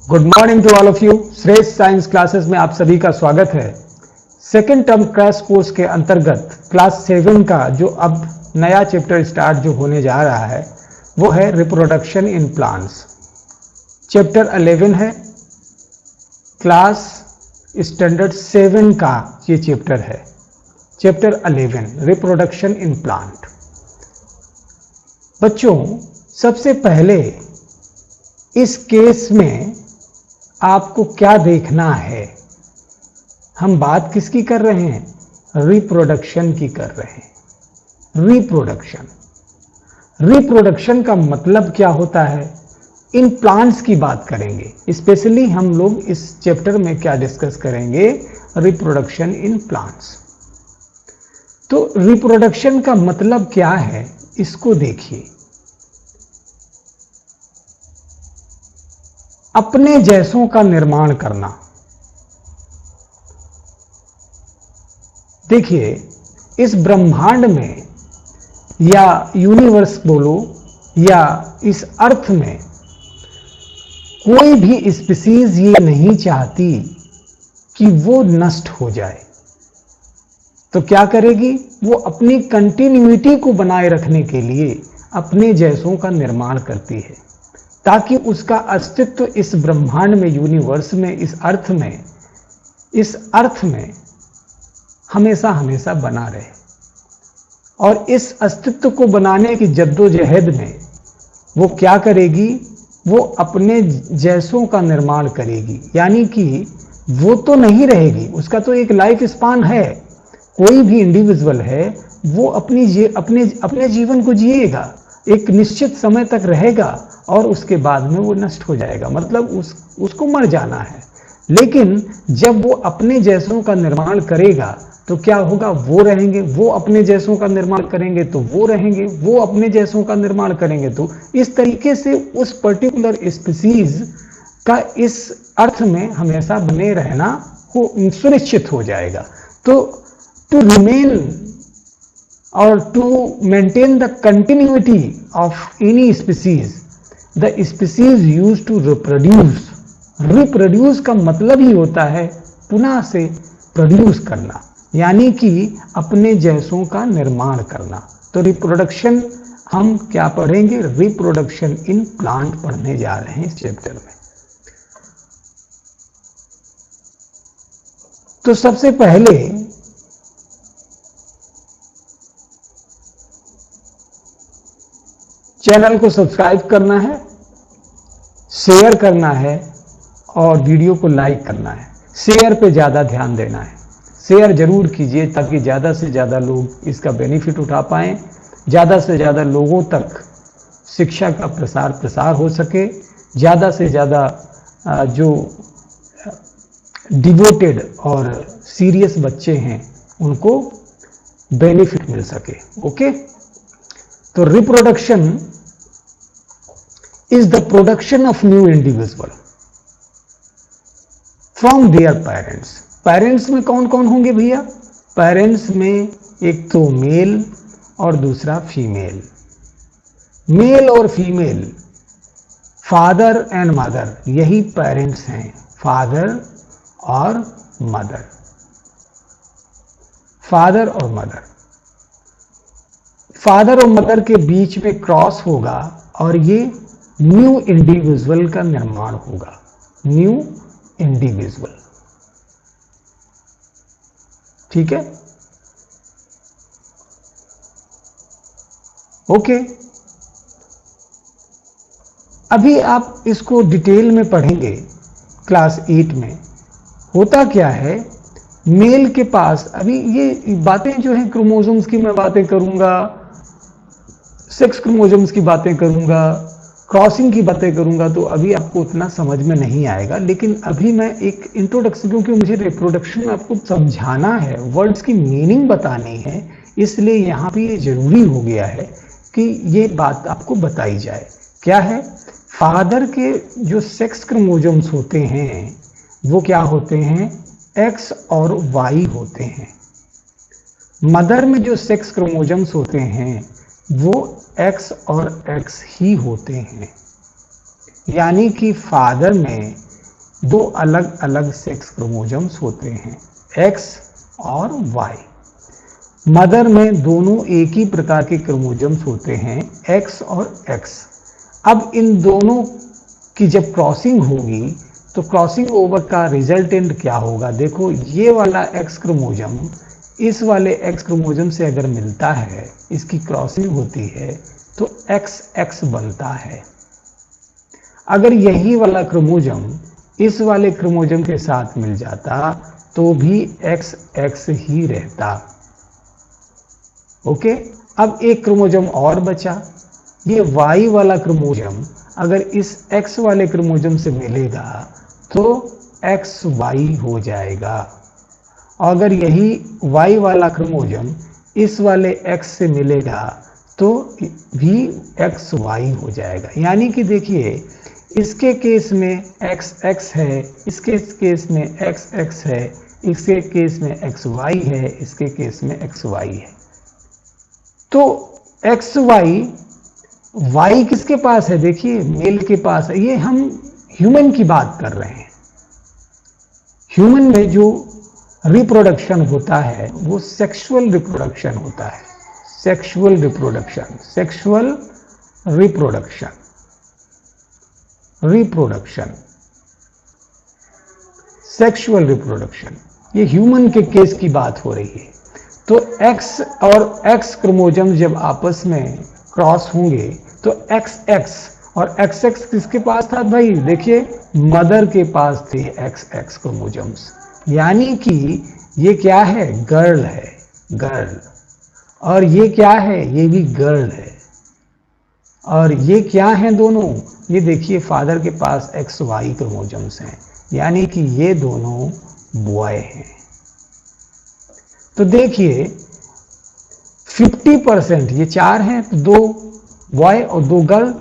Good morning to all of you. Shreshth Science Classes में आप सभी का स्वागत है। सेकेंड टर्म क्रैश कोर्स के अंतर्गत क्लास 7 का जो अब नया चैप्टर स्टार्ट जो होने जा रहा है वो है रिप्रोडक्शन इन प्लांट्स। चैप्टर 11 है, क्लास स्टैंडर्ड 7 का ये चैप्टर है। Chapter 11 reproduction in plant. बच्चों, सबसे पहले इस केस में आपको क्या देखना है? हम बात किसकी कर रहे हैं? रिप्रोडक्शन की कर रहे हैं। रिप्रोडक्शन का मतलब क्या होता है? इन प्लांट्स की बात करेंगे। स्पेशली हम लोग इस चैप्टर में क्या डिस्कस करेंगे? Reproduction in plants. तो रिप्रोडक्शन का मतलब क्या है, इसको देखिए। अपने जैसों का निर्माण करना। देखिए, इस ब्रह्मांड में या यूनिवर्स बोलो या इस अर्थ में कोई भी स्पीसीज ये नहीं चाहती कि वो नष्ट हो जाए। तो क्या करेगी? वो अपनी कंटिन्यूटी को बनाए रखने के लिए अपने जैसों का निर्माण करती है ताकि उसका अस्तित्व इस ब्रह्मांड में, यूनिवर्स में, इस अर्थ में हमेशा हमेशा बना रहे। और इस अस्तित्व को बनाने की जद्दोजहद में वो क्या करेगी? वो अपने जैसों का निर्माण करेगी। यानी कि वो तो नहीं रहेगी, उसका तो एक लाइफ स्पान है। कोई भी इंडिविजुअल है वो अपने जीवन को जिएगा, एक निश्चित समय तक रहेगा और उसके बाद में वो नष्ट हो जाएगा, मतलब उसको मर जाना है। लेकिन जब वो अपने जैसों का निर्माण करेगा तो क्या होगा? वो रहेंगे। वो अपने जैसों का निर्माण करेंगे तो वो रहेंगे। वो अपने जैसों का निर्माण करेंगे तो इस तरीके से उस पर्टिकुलर स्पीसीज का इस अर्थ में हमेशा बने रहना सुनिश्चित हो जाएगा। तो टू रिमेन और to maintain the continuity of any species, the species use to reproduce. Reproduce का मतलब ही होता है पुनः से प्रोड्यूस करना, यानी कि अपने जैसों का निर्माण करना। तो रिप्रोडक्शन हम क्या पढ़ेंगे? रिप्रोडक्शन इन प्लांट पढ़ने जा रहे हैं इस चैप्टर में। तो सबसे पहले चैनल को सब्सक्राइब करना है, शेयर करना है और वीडियो को लाइक करना है। शेयर पे ज़्यादा ध्यान देना है। शेयर जरूर कीजिए ताकि ज़्यादा से ज़्यादा लोग इसका बेनिफिट उठा पाएँ, ज़्यादा से ज़्यादा लोगों तक शिक्षा का प्रसार हो सके, ज़्यादा से ज़्यादा जो डिवोटेड और सीरियस बच्चे हैं उनको बेनिफिट मिल सके। ओके, तो reproduction is the production of new individual from their parents. Parents में कौन कौन होंगे भैया? पेरेंट्स में एक तो मेल और दूसरा फीमेल। मेल और फीमेल, फादर एंड मदर, यही पेरेंट्स हैं। फादर और मदर, फादर और मदर। फादर और मदर के बीच में क्रॉस होगा और ये न्यू इंडिविजुअल का निर्माण होगा। न्यू इंडिविजुअल, ठीक है? ओके, अभी आप इसको डिटेल में पढ़ेंगे क्लास 8 में। होता क्या है, मेल के पास अभी ये बातें जो हैं, क्रोमोसोम्स की मैं बातें करूंगा, सेक्स क्रोमोसोम्स की बातें करूंगा, क्रॉसिंग की बातें करूंगा, तो अभी आपको उतना समझ में नहीं आएगा। लेकिन अभी मैं एक इंट्रोडक्शन, क्योंकि मुझे रिप्रोडक्शन में आपको समझाना है, वर्ड्स की मीनिंग बतानी है, इसलिए यहाँ पे ये जरूरी हो गया है कि ये बात आपको बताई जाए। क्या है? फादर के जो सेक्स क्रोमोसोम्स होते हैं वो क्या होते हैं? एक्स और वाई होते हैं। मदर में जो सेक्स क्रोमोसोम्स होते हैं वो एक्स और एक्स ही होते हैं। यानी कि फादर में दो अलग अलग सेक्स क्रोमोसोम्स होते हैं, एक्स और वाई। मदर में दोनों एक ही प्रकार के क्रोमोसोम्स होते हैं, एक्स और एक्स। अब इन दोनों की जब क्रॉसिंग होगी तो क्रॉसिंग ओवर का रिजल्टेंट क्या होगा? देखो, ये वाला एक्स क्रोमोसोम इस वाले एक्स क्रोमोसोम से अगर मिलता है, इसकी क्रॉसिंग होती है तो एक्स एक्स बनता है। अगर यही वाला क्रोमोसोम इस वाले क्रोमोसोम के साथ मिल जाता तो भी एक्स एक्स ही रहता। ओके, अब एक क्रोमोसोम और बचा, ये वाई वाला क्रोमोसोम अगर इस एक्स वाले क्रोमोसोम से मिलेगा तो एक्स वाई हो जाएगा। और अगर यही वाई वाला क्रोमोसोम इस वाले एक्स से मिलेगा तो भी एक्स वाई हो जाएगा। यानी कि देखिए, इसके केस में एक्स एक्स है, इसके केस में एक्स एक्स है, इसके केस में एक्स वाई है, इसके केस में एक्स वाई है। तो एक्स वाई, वाई किसके पास है? देखिए, मेल के पास है। ये हम ह्यूमन की बात कर रहे हैं। ह्यूमन में जो रिप्रोडक्शन होता है वो सेक्सुअल रिप्रोडक्शन होता है। Sexual reproduction, sexual reproduction, reproduction, sexual reproduction, ये ह्यूमन के केस की बात हो रही है। तो एक्स और एक्स क्रोमोसोम जब आपस में क्रॉस होंगे तो एक्स एक्स और एक्स एक्स किसके पास था भाई? देखिए, मदर के पास थे एक्स एक्स क्रोमोसोम्स। यानी कि ये क्या है? गर्ल है, गर्ल। और ये क्या है? ये भी गर्ल है। और ये क्या है दोनों? ये देखिए, फादर के पास एक्स वाई क्रोमोसोम्स हैं, यानी कि ये दोनों बॉय हैं। तो देखिए, 50%, ये चार हैं तो दो बॉय और दो गर्ल,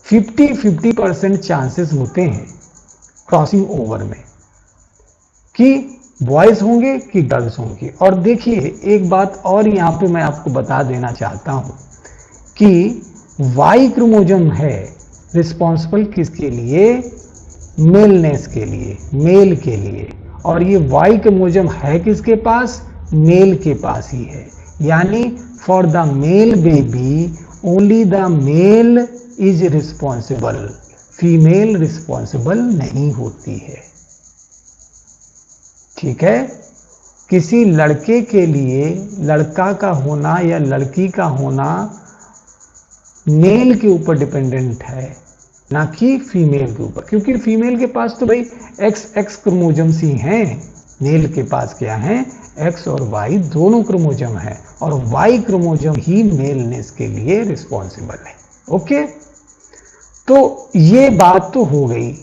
50-50% चांसेस होते हैं क्रॉसिंग ओवर में कि बॉयज होंगे कि गर्ल्स होंगी। और देखिए, एक बात और यहाँ पे मैं आपको बता देना चाहता हूँ कि वाई क्रोमोसोम है रिस्पॉन्सिबल किसके लिए? मेलनेस के लिए, मेल के लिए। और ये वाई क्रोमोसोम है किसके पास? मेल के पास ही है। यानी for the male baby only the male is responsible, female responsible नहीं होती है। ठीक है, किसी लड़के के लिए लड़का का होना या लड़की का होना मेल के ऊपर डिपेंडेंट है, ना कि फीमेल के ऊपर। क्योंकि फीमेल के पास तो भाई एक्स एक्स क्रोमोसोम्स ही हैं, मेल के पास क्या है? एक्स और वाई दोनों क्रोमोसोम है, और वाई क्रोमोसोम ही मेलनेस के लिए रिस्पॉन्सिबल है। ओके, तो ये बात तो हो गई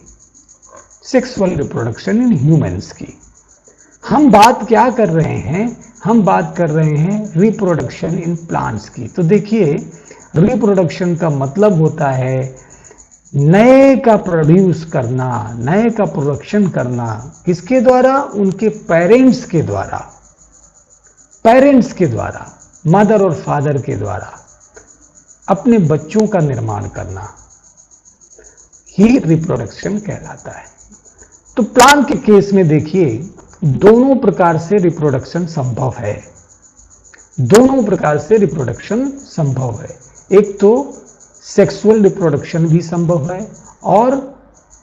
सेक्सुअल रिप्रोडक्शन इन ह्यूमंस की। हम बात क्या कर रहे हैं? हम बात कर रहे हैं रिप्रोडक्शन इन प्लांट्स की। तो देखिए, रिप्रोडक्शन का मतलब होता है नए का प्रोड्यूस करना, नए का प्रोडक्शन करना। किसके द्वारा? उनके पेरेंट्स के द्वारा, पेरेंट्स के द्वारा, मदर और फादर के द्वारा अपने बच्चों का निर्माण करना ही रिप्रोडक्शन कहलाता है। तो प्लांट के केस में देखिए, दोनों प्रकार से रिप्रोडक्शन संभव है, दोनों प्रकार से रिप्रोडक्शन संभव है। एक तो सेक्सुअल रिप्रोडक्शन भी संभव है और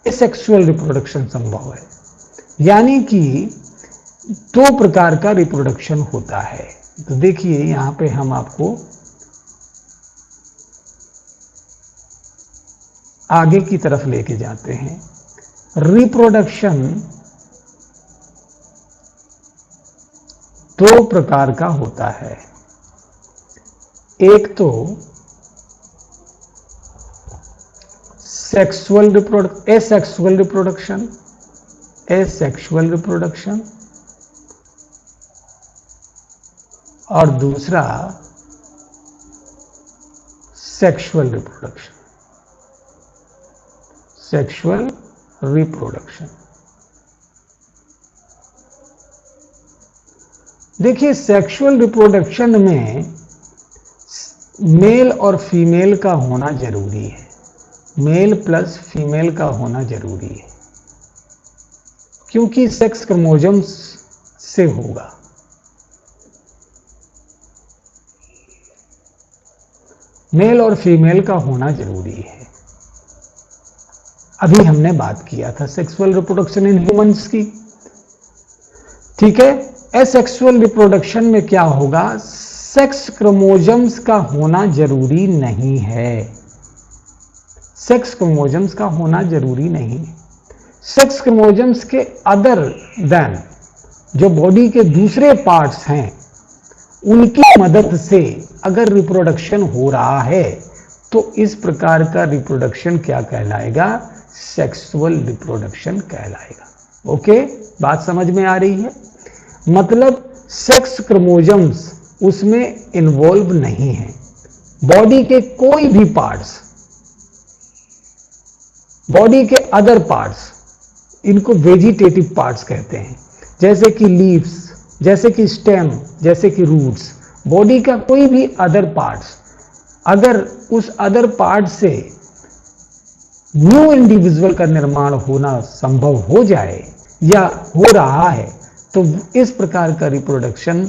एसेक्सुअल रिप्रोडक्शन संभव है। यानी कि दो प्रकार का रिप्रोडक्शन होता है। तो देखिए, यहां पे हम आपको आगे की तरफ लेके जाते हैं। रिप्रोडक्शन दो प्रकार का होता है। एक तो sexual reproduction, asexual reproduction, asexual reproduction, और दूसरा सेक्सुअल रिप्रोडक्शन, सेक्सुअल रिप्रोडक्शन। देखिए, सेक्सुअल रिप्रोडक्शन में मेल और फीमेल का होना जरूरी है, मेल प्लस फीमेल का होना जरूरी है। क्योंकि सेक्स क्रोमोसोम्स से होगा। मेल और फीमेल का होना जरूरी है। अभी हमने बात किया था सेक्सुअल रिप्रोडक्शन इन ह्यूमंस की, ठीक है। एसेक्सुअल रिप्रोडक्शन में क्या होगा, सेक्स क्रोमोसोम्स का होना जरूरी नहीं है। सेक्स क्रोमोसोम्स का होना जरूरी नहीं। सेक्स क्रोमोसोम्स के अदर देन जो बॉडी के दूसरे पार्ट्स हैं उनकी मदद से अगर रिप्रोडक्शन हो रहा है तो इस प्रकार का रिप्रोडक्शन क्या कहलाएगा, सेक्सुअल रिप्रोडक्शन कहलाएगा। ओके, बात समझ में आ रही है। मतलब सेक्स क्रोमोसोम्स उसमें इन्वॉल्व नहीं है। बॉडी के कोई भी पार्ट्स, बॉडी के अदर पार्ट्स, इनको वेजिटेटिव पार्ट्स कहते हैं, जैसे कि लीव्स, जैसे कि स्टेम, जैसे कि रूट्स। बॉडी का कोई भी अदर पार्ट्स अगर उस अदर पार्ट से न्यू इंडिविजुअल का निर्माण होना संभव हो जाए या हो रहा है तो इस प्रकार का रिप्रोडक्शन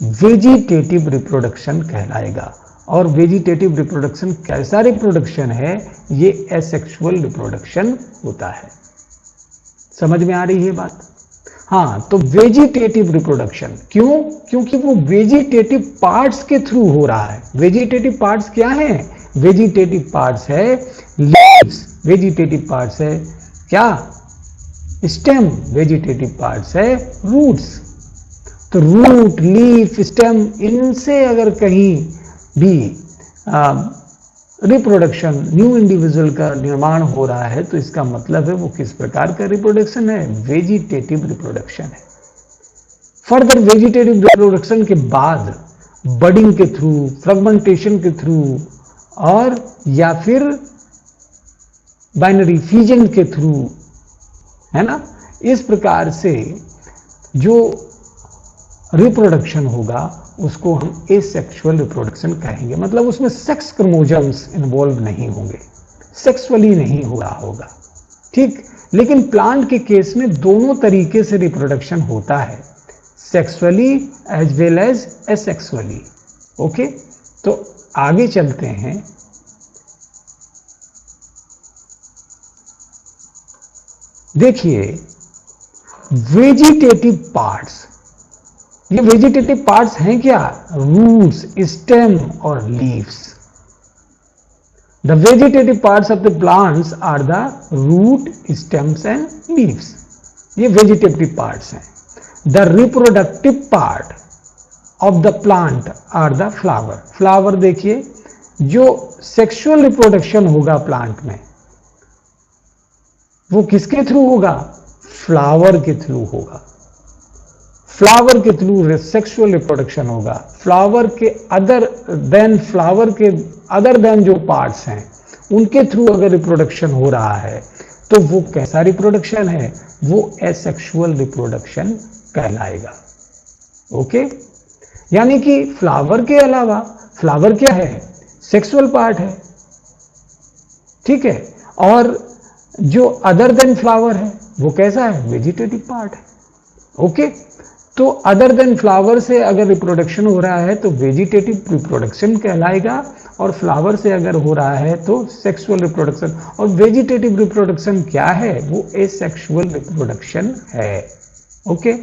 वेजिटेटिव रिप्रोडक्शन कहलाएगा। और वेजिटेटिव रिप्रोडक्शन कैसा रिप्रोडक्शन है, ये एसेक्सुअल रिप्रोडक्शन होता है। समझ में आ रही है बात। हाँ, तो वेजिटेटिव रिप्रोडक्शन क्यों, क्योंकि वो वेजिटेटिव पार्ट्स के थ्रू हो रहा है। वेजिटेटिव पार्ट्स क्या है, वेजिटेटिव पार्ट्स है लीव्स, वेजिटेटिव पार्ट्स है क्या, स्टेम, वेजिटेटिव पार्ट्स है रूट्स। तो रूट, लीफ, स्टेम, इनसे अगर कहीं भी रिप्रोडक्शन, न्यू इंडिविजुअल का निर्माण हो रहा है तो इसका मतलब है वो किस प्रकार का रिप्रोडक्शन है, वेजिटेटिव रिप्रोडक्शन है। फर्दर वेजिटेटिव रिप्रोडक्शन के बाद बडिंग के थ्रू, फ्रेगमेंटेशन के थ्रू और या फिर बाइनरी फ्यूजन के थ्रू, है ना, इस प्रकार से जो रिप्रोडक्शन होगा उसको हम एसेक्सुअल रिप्रोडक्शन कहेंगे। मतलब उसमें सेक्स क्रोमोसोम्स इन्वॉल्व नहीं होंगे, सेक्सुअली नहीं हो रहा होगा, ठीक। लेकिन प्लांट के केस में दोनों तरीके से रिप्रोडक्शन होता है, sexually as well as asexually. Okay, तो आगे चलते हैं। देखिए वेजिटेटिव पार्ट्स, ये वेजिटेटिव पार्ट्स हैं क्या, रूट्स, स्टेम और leaves. The vegetative parts of the plants are the root, stems and leaves. ये वेजिटेटिव पार्ट्स हैं। The reproductive part of the plant are the flower. Flower देखिए, जो sexual reproduction होगा plant में वो किसके थ्रू होगा, फ्लावर के थ्रू होगा। फ्लावर के थ्रू सेक्सुअल रिप्रोडक्शन होगा। फ्लावर के अदर देन जो पार्ट्स हैं उनके थ्रू अगर रिप्रोडक्शन हो रहा है तो वो कैसा रिप्रोडक्शन है, वो एसेक्सुअल रिप्रोडक्शन कहलाएगा। ओके, यानी कि फ्लावर के अलावा, फ्लावर क्या है, सेक्सुअल पार्ट है, ठीक है, और जो अदर देन फ्लावर है वो कैसा है, वेजिटेटिव पार्ट है। ओके, तो अदर देन फ्लावर से अगर रिप्रोडक्शन हो रहा है तो वेजिटेटिव रिप्रोडक्शन कहलाएगा, और फ्लावर से अगर हो रहा है तो सेक्सुअल रिप्रोडक्शन। और वेजिटेटिव रिप्रोडक्शन क्या है, वो एसेक्सुअल रिप्रोडक्शन है। ओके,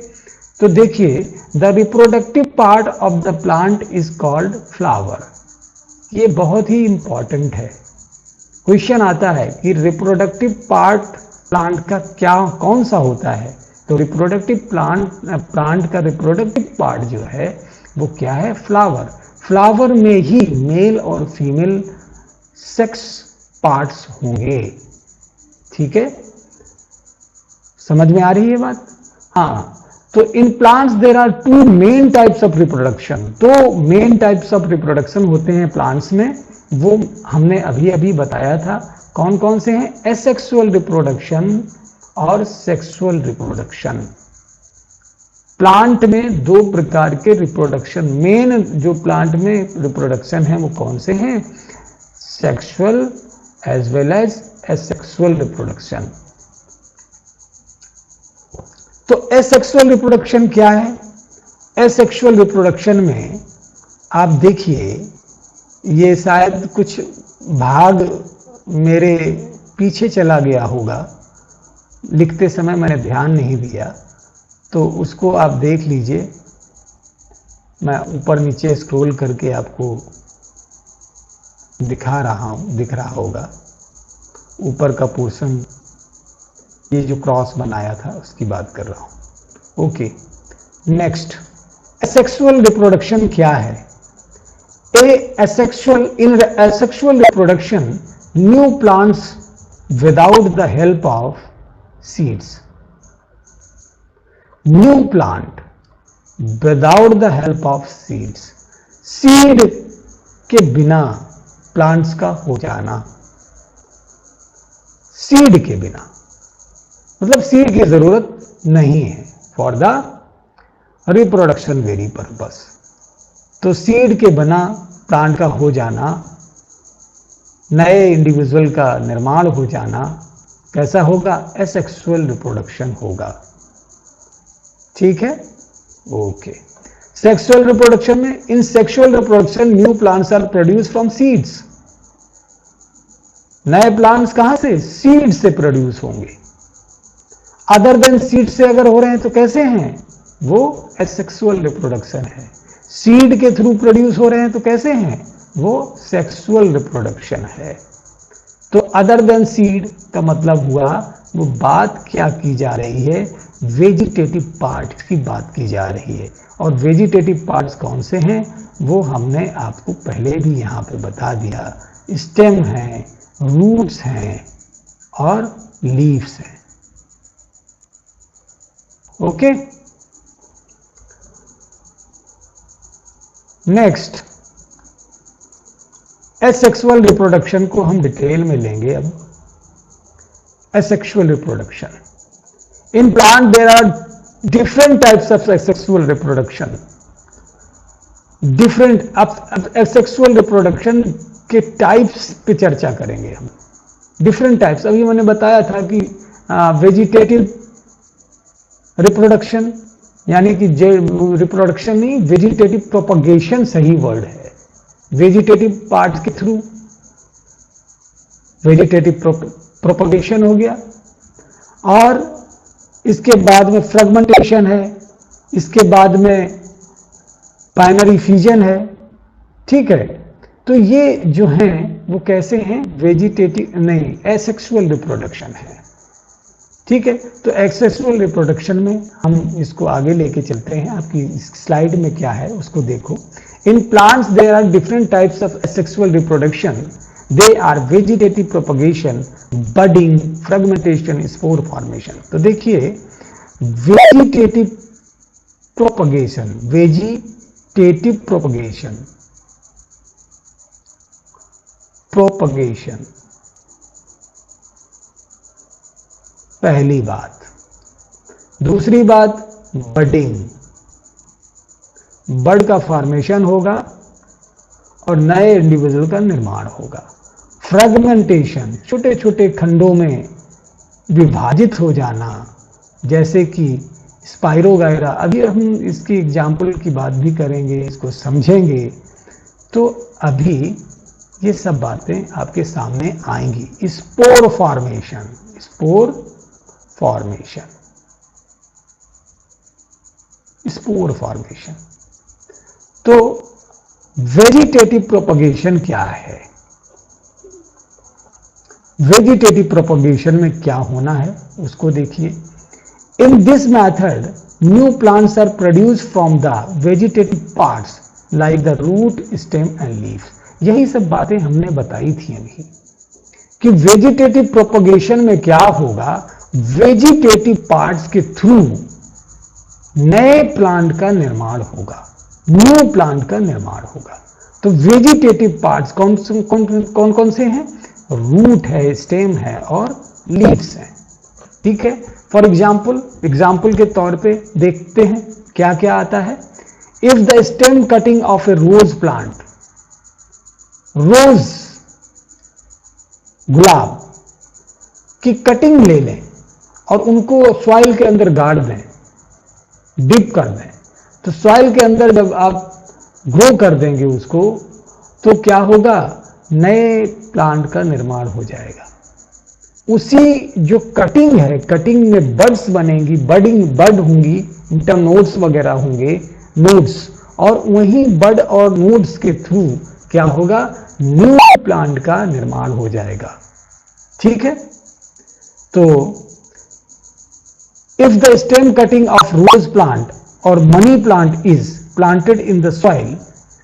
तो देखिए the reproductive part of the plant is called flower. ये बहुत ही इंपॉर्टेंट है। क्वेश्चन आता है कि रिप्रोडक्टिव पार्ट प्लांट का क्या, कौन सा होता है, तो रिप्रोडक्टिव प्लांट का रिप्रोडक्टिव पार्ट जो है वो क्या है, फ्लावर। फ्लावर में ही मेल और फीमेल सेक्स पार्ट्स होंगे, ठीक है, समझ में आ रही है बात। हाँ, तो in plants there are two main types of reproduction. तो मेन टाइप्स ऑफ रिप्रोडक्शन होते हैं प्लांट्स में, वो हमने अभी अभी बताया था। कौन कौन से हैं, एसेक्सुअल रिप्रोडक्शन और सेक्सुअल रिप्रोडक्शन। प्लांट में दो प्रकार के रिप्रोडक्शन, मेन जो प्लांट में रिप्रोडक्शन है वो कौन से हैं, sexual as well as asexual reproduction. तो एसेक्सुअल रिप्रोडक्शन क्या है? एसेक्सुअल रिप्रोडक्शन में आप देखिए, ये शायद कुछ भाग मेरे पीछे चला गया होगा, लिखते समय मैंने ध्यान नहीं दिया, तो उसको आप देख लीजिए। मैं ऊपर नीचे स्क्रॉल करके आपको दिखा रहा हूं, दिख रहा होगा ऊपर का पोर्शन, ये जो क्रॉस बनाया था उसकी बात कर रहा हूं। ओके, नेक्स्ट, एसेक्सुअल रिप्रोडक्शन क्या है? In asexual reproduction, new plants without the help of seeds. New plant without the help of seeds. Seed के बिना प्लांट्स का हो जाना, सीड के बिना, मतलब सीड की जरूरत नहीं है for the reproduction very purpose. तो सीड के बिना प्लांट का हो जाना, नए इंडिविजुअल का निर्माण हो जाना, कैसा होगा? एसेक्सुअल रिप्रोडक्शन होगा। ठीक है, ओके। सेक्सुअल रिप्रोडक्शन में, in sexual reproduction new plants are produce from seeds. नए प्लांट्स कहां से? सीड से प्रोड्यूस होंगे। अदर देन सीड से अगर हो रहे हैं तो कैसे हैं? वो एसेक्सुअल रिप्रोडक्शन है। सीड के थ्रू प्रोड्यूस हो रहे हैं तो कैसे हैं? वो सेक्सुअल रिप्रोडक्शन है। तो अदर देन सीड का मतलब हुआ, वो बात क्या की जा रही है? वेजिटेटिव पार्ट्स की बात की जा रही है। और वेजिटेटिव पार्ट्स कौन से हैं? वो हमने आपको पहले भी यहां पे बता दिया। स्टेम है, रूट्स हैं और लीव्स हैं। ओके, नेक्स्ट, एसेक्सुअल रिप्रोडक्शन को हम डिटेल में लेंगे अब। Asexual reproduction, in plant there are different types of asexual reproduction. Different, अब एसेक्सुअल रिप्रोडक्शन के टाइप्स पे चर्चा करेंगे हम। डिफरेंट टाइप्स, अभी मैंने बताया था कि वेजिटेटिव रिप्रोडक्शन, यानी कि रिप्रोडक्शन नहीं, वेजिटेटिव प्रोपगेशन सही वर्ड है। वेजिटेटिव पार्ट के थ्रू वेजिटेटिव प्रोपगेशन हो गया। और इसके बाद में फ्रेगमेंटेशन है, इसके बाद में बाइनरी फ्यूजन है। ठीक है, तो ये जो हैं वो कैसे हैं? वेजिटेटिव नहीं, एसेक्सुअल रिप्रोडक्शन है। ठीक है, तो एसेक्सुअल रिप्रोडक्शन में हम इसको आगे लेके चलते हैं। आपकी स्लाइड में क्या है उसको देखो। In plants there are different types of asexual reproduction. They are vegetative propagation, budding, fragmentation, spore formation. तो देखिए, vegetative propagation, vegetative propagation, propagation पहली बात। दूसरी बात, बडिंग, बड का फॉर्मेशन होगा और नए इंडिविजुअल का निर्माण होगा। फ्रेगमेंटेशन, छोटे छोटे खंडों में विभाजित हो जाना, जैसे कि स्पाइरोगायरा। अभी हम इसकी एग्जाम्पल की बात भी करेंगे, इसको समझेंगे। तो अभी ये सब बातें आपके सामने आएंगी। Spore formation, spore formation, spore formation. तो वेजिटेटिव प्रोपगेशन क्या है? वेजिटेटिव प्रोपगेशन में क्या होना है उसको देखिए। In this method new plants are produce from the vegetative parts like the root, stem and leaves. यही सब बातें हमने बताई थी अभी कि वेजिटेटिव प्रोपगेशन में क्या होगा। वेजिटेटिव पार्ट्स के थ्रू नए प्लांट का निर्माण होगा, न्यू प्लांट का निर्माण होगा। तो वेजिटेटिव पार्ट्स कौन कौन से हैं? रूट है, स्टेम है और लीव्स हैं। ठीक है, फॉर एग्जाम्पल के तौर पे देखते हैं क्या क्या आता है। If the stem cutting of a rose plant, rose गुलाब की कटिंग ले लें और उनको सॉइल के अंदर गाड़ दें, डिप कर दें, तो सॉइल के अंदर जब आप ग्रो कर देंगे उसको, तो क्या होगा, नए प्लांट का निर्माण हो जाएगा। उसी जो कटिंग है, कटिंग में बड्स बनेंगी, बड होंगी, इंटरनोड्स वगैरह होंगे, नोड्स, और वही बड और नोड्स के थ्रू क्या होगा, न्यू प्लांट का निर्माण हो जाएगा। ठीक है, तो if the stem cutting of rose plant और money plant is planted in the soil,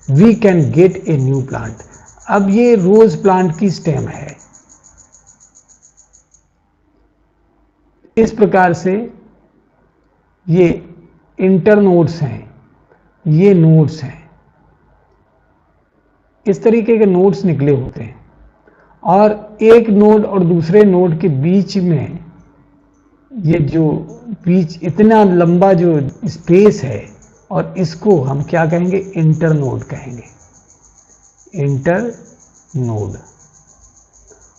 we can get a new plant. अब ये रोज प्लांट की स्टेम है, इस प्रकार से ये इंटरनोड्स हैं, ये नोड्स हैं, इस तरीके के नोड्स निकले होते हैं, और एक नोड और दूसरे नोड के बीच में ये जो बीच इतना लंबा जो स्पेस है, और इसको हम क्या कहेंगे, इंटरनोड कहेंगे, इंटरनोड।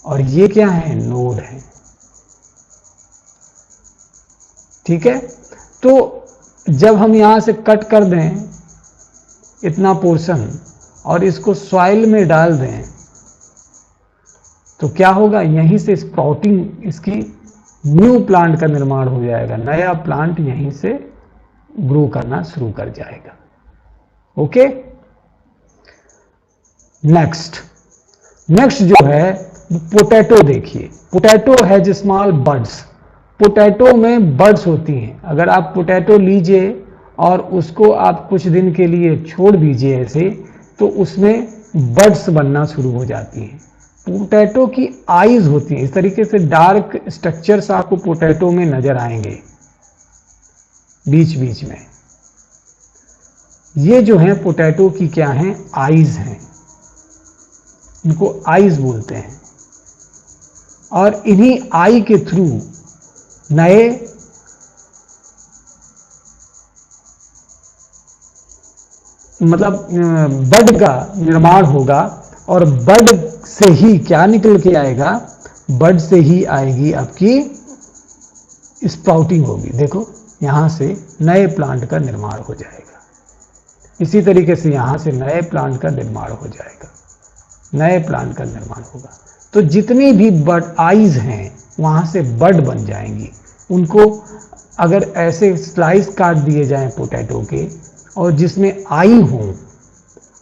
और ये क्या है, नोड है। ठीक है, तो जब हम यहां से कट कर दें इतना पोर्शन और इसको सॉइल में डाल दें, तो क्या होगा, यहीं से स्प्राउटिंग, इसकी न्यू प्लांट का निर्माण हो जाएगा, नया प्लांट यहीं से ग्रो करना शुरू कर जाएगा। ओके, नेक्स्ट जो है पोटैटो। देखिए, potato has small buds. Potato में बड्स होती हैं। अगर आप पोटैटो लीजिए और उसको आप कुछ दिन के लिए छोड़ दीजिए ऐसे, तो उसमें बड्स बनना शुरू हो जाती हैं। पोटैटो की आईज होती हैं, इस तरीके से डार्क स्ट्रक्चर्स आपको पोटैटो में नजर आएंगे बीच बीच में। ये जो है पोटैटो की क्या हैं, आईज हैं, इनको आईज बोलते हैं। और इन्हीं आई के थ्रू नए मतलब बड का निर्माण होगा, और बड से ही क्या निकल के आएगा, बड से ही आएगी आपकी स्प्राउटिंग होगी। देखो, यहां से नए प्लांट का निर्माण हो जाएगा। इसी तरीके से यहां से नए प्लांट का निर्माण हो जाएगा, नए प्लांट का निर्माण होगा। तो जितनी भी बड आईज हैं वहां से बड बन जाएंगी। उनको अगर ऐसे स्लाइस काट दिए जाएं पोटैटो के, और जिसमें आई हो,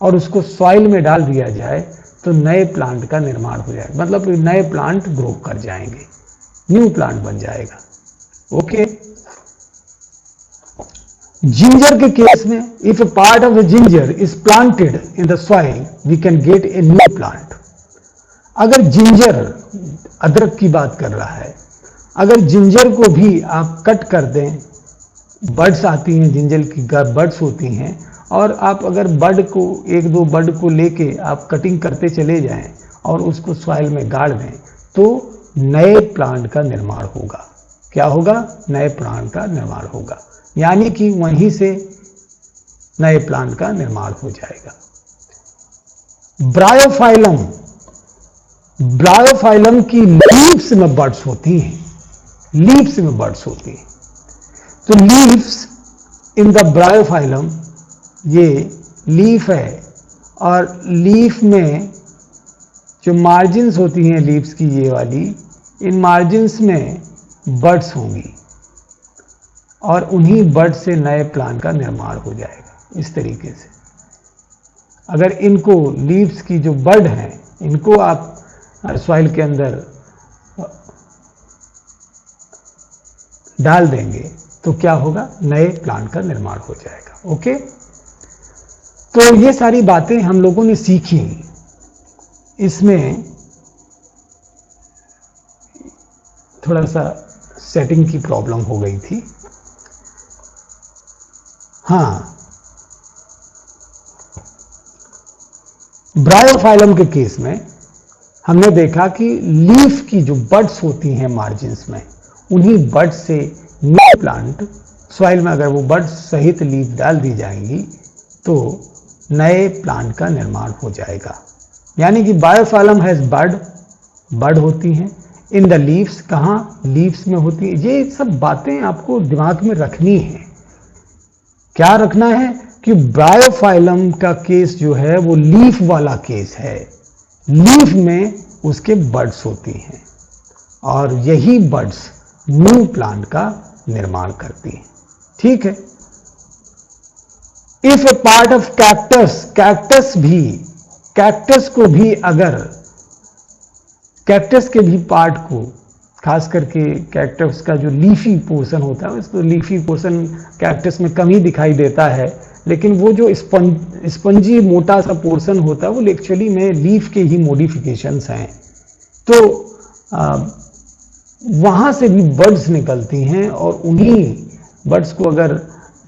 और उसको सॉइल में डाल दिया जाए, तो नए प्लांट का निर्माण हो जाएगा, मतलब नए प्लांट ग्रो कर जाएंगे, न्यू प्लांट बन जाएगा। ओके, जिंजर के केस में, if a part of the ginger is planted in the soil, we can get a new plant. अगर जिंजर, अदरक की बात कर रहा है, अगर जिंजर को भी आप कट कर दें, बड्स आती हैं, जिंजर की बड्स होती हैं, और आप अगर बड को, एक दो बड को लेके आप कटिंग करते चले जाएं और उसको सॉइल में गाड़ दें, तो नए प्लांट का निर्माण होगा। क्या होगा, नए प्लांट का निर्माण होगा, यानी कि वहीं से नए प्लांट का निर्माण हो जाएगा। ब्रायोफाइलम, ब्रायोफाइलम की लीव्स में बड्स होती हैं, लीव्स में बड्स होती हैं। तो लीव्स इन द ब्रायोफाइलम, ये लीफ है, और लीफ में जो मार्जिन्स होती हैं लीव्स की, ये वाली, इन मार्जिन्स में बड्स होंगी, और उन्हीं बड से नए प्लांट का निर्माण हो जाएगा। इस तरीके से अगर इनको, लीव्स की जो बड हैं, इनको आप सॉइल के अंदर डाल देंगे, तो क्या होगा, नए प्लांट का निर्माण हो जाएगा। ओके, तो ये सारी बातें हम लोगों ने सीखी। इसमें थोड़ा सा सेटिंग की प्रॉब्लम हो गई थी। हाँ, ब्रायोफाइलम के केस में हमने देखा कि लीफ की जो बड्स होती हैं मार्जिन्स में, उन्हीं बड्स से न्यू प्लांट, सॉइल में अगर वो बड्स सहित लीफ डाल दी जाएंगी, तो नए प्लांट का निर्माण हो जाएगा। यानी कि बायोफाइलम हैज बड होती हैं इन द लीव्स, कहाँ, लीव्स में होती है। ये सब बातें आपको दिमाग में रखनी है क्या रखना है कि ब्रायोफाइलम का केस जो है वो लीफ वाला केस है, लीफ में उसके बड्स होती हैं और यही बड्स न्यू प्लांट का निर्माण करती हैं। ठीक है। If a part of cactus, cactus को भी अगर कैक्टस के भी पार्ट को, खास करके कैक्टस का जो लीफी पोर्शन होता है, उसको लीफी पोर्शन कैक्टस में कम ही दिखाई देता है, लेकिन वो जो स्पंजी मोटा सा पोर्शन होता है वो एक्चुअली में लीफ के ही मॉडिफिकेशंस हैं। तो वहां से भी बड्स निकलती हैं और उन्हीं बड्स को अगर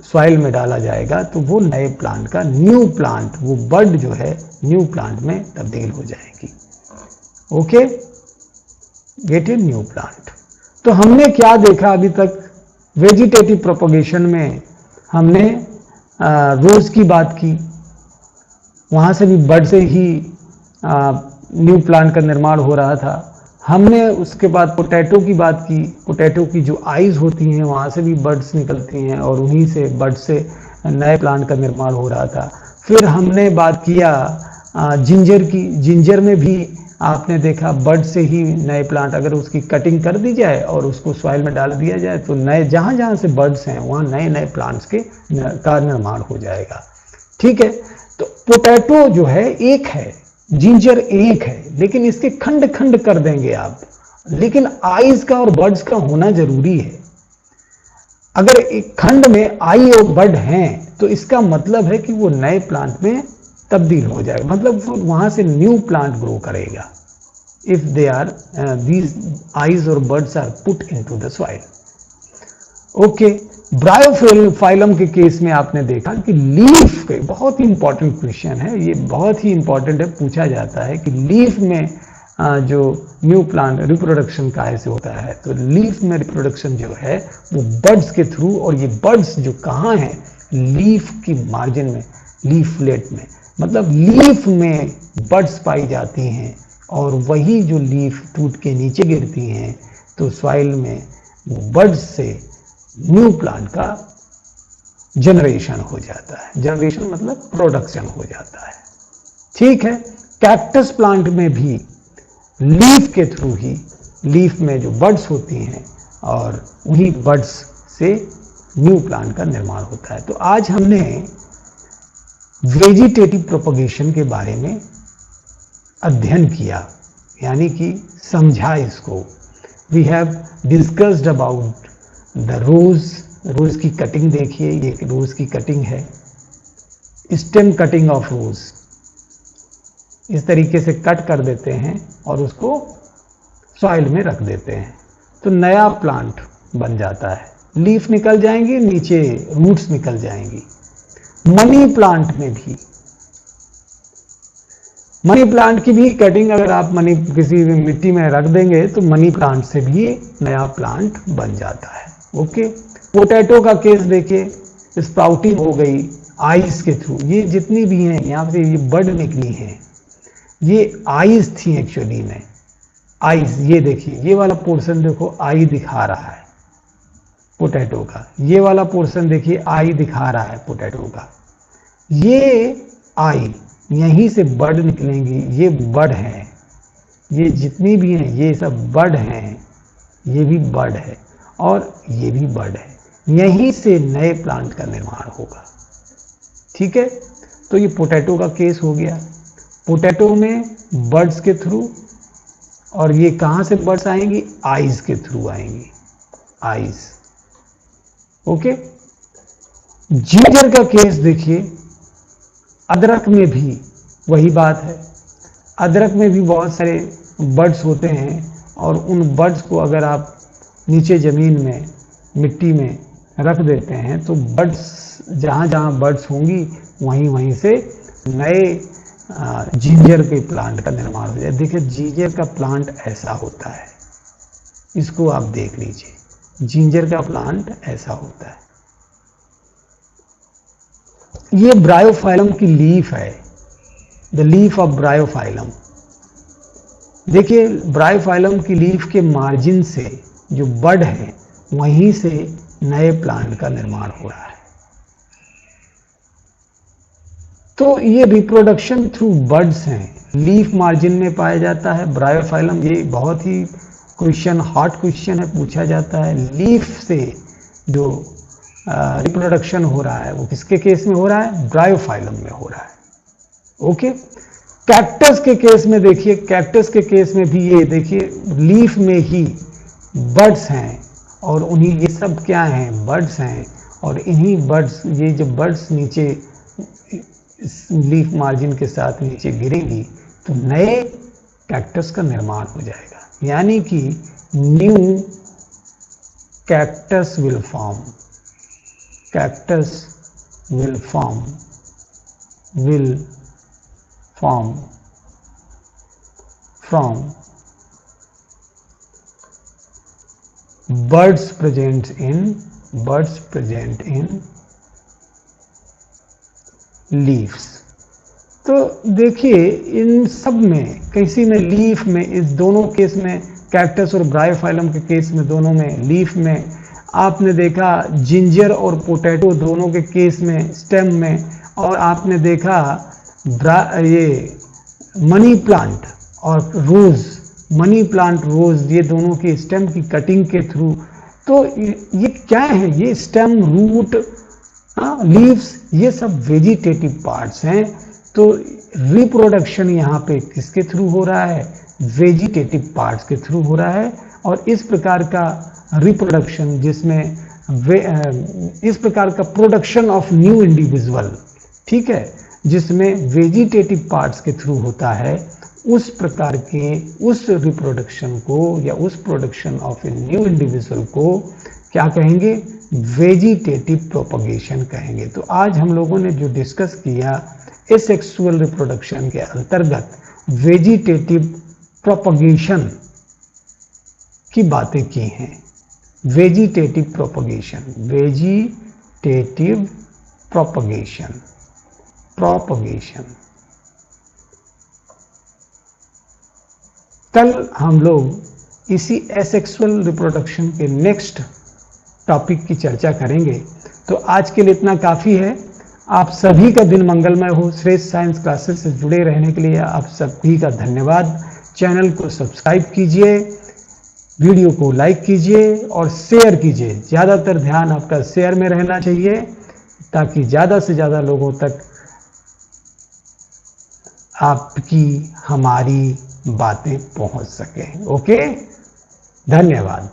सॉइल में डाला जाएगा तो वो नए प्लांट का, न्यू प्लांट, वो बड जो है न्यू प्लांट में तब्दील हो जाएगी। Okay, gate a new plant. तो हमने क्या देखा अभी तक? वेजिटेटिव प्रोपगेशन में हमने रोज की बात की, वहां से भी बड से ही न्यू प्लांट का निर्माण हो रहा था। हमने उसके बाद पोटैटो की बात की, पोटैटो की जो आइज होती हैं वहां से भी बड्स निकलती हैं और उन्हीं से बड से नए प्लांट का निर्माण हो रहा था। फिर हमने बात किया जिंजर की, जिंजर में भी आपने देखा बड से ही नए प्लांट, अगर उसकी कटिंग कर दी जाए और उसको सॉइल में डाल दिया जाए तो नए, जहां जहां से बड्स हैं वहां नए नए प्लांट्स का निर्माण हो जाएगा। ठीक है। तो पोटैटो जो है एक है, जिंजर एक है, लेकिन इसके खंड खंड कर देंगे आप, लेकिन आइज का और बड्स का होना जरूरी है। अगर एक खंड में आई और बड हैं तो इसका मतलब है कि वो नए प्लांट में तब्दील हो जाएगा, मतलब वहां से न्यू प्लांट ग्रो करेगा। If they are these eyes और birds are put into the soil. Okay, Bryophyllum के केस में आपने देखा कि लीफ के, बहुत ही इंपॉर्टेंट क्वेश्चन है ये, बहुत ही इंपॉर्टेंट है, पूछा जाता है कि लीफ में जो न्यू प्लांट रिप्रोडक्शन कैसे होता है। तो लीफ में रिप्रोडक्शन जो है वो बड्स के थ्रू, और ये बड्स जो कहाँ हैं? लीफ की मार्जिन में, लीफलेट में, मतलब लीफ में बड्स पाई जाती हैं और वही जो लीफ टूट के नीचे गिरती हैं तो सॉइल में बड्स से न्यू प्लांट का जनरेशन हो जाता है। जनरेशन मतलब प्रोडक्शन हो जाता है। ठीक है। कैक्टस प्लांट में भी लीफ के थ्रू ही, लीफ में जो बड्स होती हैं और उन्हीं बड्स से न्यू प्लांट का निर्माण होता है। तो आज हमने वेजिटेटिव प्रोपगेशन के बारे में अध्ययन किया, यानी कि समझा इसको। We have discussed about the rose. Rose की कटिंग देखिए, ये रोज की कटिंग है, स्टेम कटिंग ऑफ रोज। इस तरीके से कट कर देते हैं और उसको सॉइल में रख देते हैं तो नया प्लांट बन जाता है। लीफ निकल जाएंगी, नीचे रूट्स निकल जाएंगी। मनी प्लांट में भी, मनी प्लांट की भी कटिंग अगर आप मनी किसी भी मिट्टी में रख देंगे तो मनी प्लांट से भी नया प्लांट बन जाता है। ओके। पोटैटो का केस देखिए, स्प्राउटिंग हो गई आइस के थ्रू। ये जितनी भी हैं यहाँ से ये बड निकली हैं, ये आइस थी एक्चुअली में, आइस। ये देखिए, ये वाला पोर्शन देखो आई दिखा रहा है पोटैटो का, ये वाला पोर्शन देखिए आई दिखा रहा है पोटैटो का। ये आई, यहीं से बड निकलेंगी, ये बड है, ये जितनी भी हैं ये सब बड हैं, ये भी बड है और ये भी बड है। यहीं से नए प्लांट का निर्माण होगा। ठीक है। तो ये पोटैटो का केस हो गया। पोटैटो में बर्ड्स के थ्रू, और ये कहां से बर्ड्स आएंगी? आइज के थ्रू आएंगी, आइज। ओके। जिंजर का केस देखिए, अदरक में भी वही बात है। अदरक में भी बहुत सारे बर्ड्स होते हैं और उन बर्ड्स को अगर आप नीचे जमीन में, मिट्टी में रख देते हैं तो बर्ड्स, जहां जहां बर्ड्स होंगी वहीं वहीं से नए जिंजर के प्लांट का निर्माण हो जाए। देखिए, जिंजर का प्लांट ऐसा होता है, इसको आप देख लीजिए, जिंजर का प्लांट ऐसा होता है। ये ब्रायोफाइलम की लीफ है, द लीफ ऑफ ब्रायोफाइलम। देखिए, ब्रायोफाइलम की लीफ के मार्जिन से जो बड है वहीं से नए प्लांट का निर्माण हो रहा है। तो ये रिप्रोडक्शन थ्रू बर्ड्स हैं, लीफ मार्जिन में पाया जाता है ब्रायोफाइलम। ये बहुत ही क्वेश्चन, हॉट क्वेश्चन है, पूछा जाता है। लीफ से जो रिप्रोडक्शन हो रहा है वो किसके केस में हो रहा है? ब्रायोफाइलम में हो रहा है। ओके। कैक्टस के केस में देखिए, कैक्टस के केस में भी ये देखिए लीफ में ही बर्ड्स हैं, और उन्हीं, ये सब क्या हैं? बर्ड्स हैं। और इन्हीं बर्ड्स, ये जब बर्ड्स नीचे लीफ मार्जिन के साथ नीचे गिरेंगी तो नए कैक्टस का निर्माण हो जाएगा, यानी कि new cactus will form, cactus will form from birds present in leaves। तो देखिए इन सब में, किसी में लीफ में, इस दोनों केस में, कैक्टस और ब्रायोफाइलम के केस में, दोनों में, लीफ में आपने देखा जिंजर और पोटैटो दोनों के केस में स्टेम में, और आपने देखा ये मनी प्लांट और रोज, मनी प्लांट रोज, ये दोनों के स्टेम की कटिंग के थ्रू। तो ये क्या है? ये स्टेम, रूट, लीव्स, ये सब वेजिटेटिव पार्ट्स हैं। तो रिप्रोडक्शन यहाँ पे किसके थ्रू हो रहा है? वेजिटेटिव पार्ट्स के थ्रू हो रहा है। और इस प्रकार का रिप्रोडक्शन, जिसमें इस प्रकार का प्रोडक्शन ऑफ न्यू इंडिविजुअल, ठीक है, जिसमें वेजिटेटिव पार्ट्स के थ्रू होता है, उस प्रकार के उस रिप्रोडक्शन को या उस production of a new individual को क्या कहेंगे? वेजिटेटिव प्रोपगेशन कहेंगे। तो आज हम लोगों ने जो डिस्कस किया एसेक्सुअल रिप्रोडक्शन के अंतर्गत वेजिटेटिव प्रोपगेशन की बातें की हैं। Vegetative propagation, vegetative propagation, propagation. कल हम लोग इसी एसेक्सुअल रिप्रोडक्शन के नेक्स्ट टॉपिक की चर्चा करेंगे। तो आज के लिए इतना काफ़ी है। आप सभी का दिन मंगलमय हो। श्रेष्ठ साइंस क्लासेस से जुड़े रहने के लिए आप सभी का धन्यवाद। चैनल को सब्सक्राइब कीजिए, वीडियो को लाइक कीजिए और शेयर कीजिए। ज़्यादातर ध्यान आपका शेयर में रहना चाहिए ताकि ज़्यादा से ज़्यादा लोगों तक आपकी, हमारी बातें पहुंच सकें। ओके, धन्यवाद।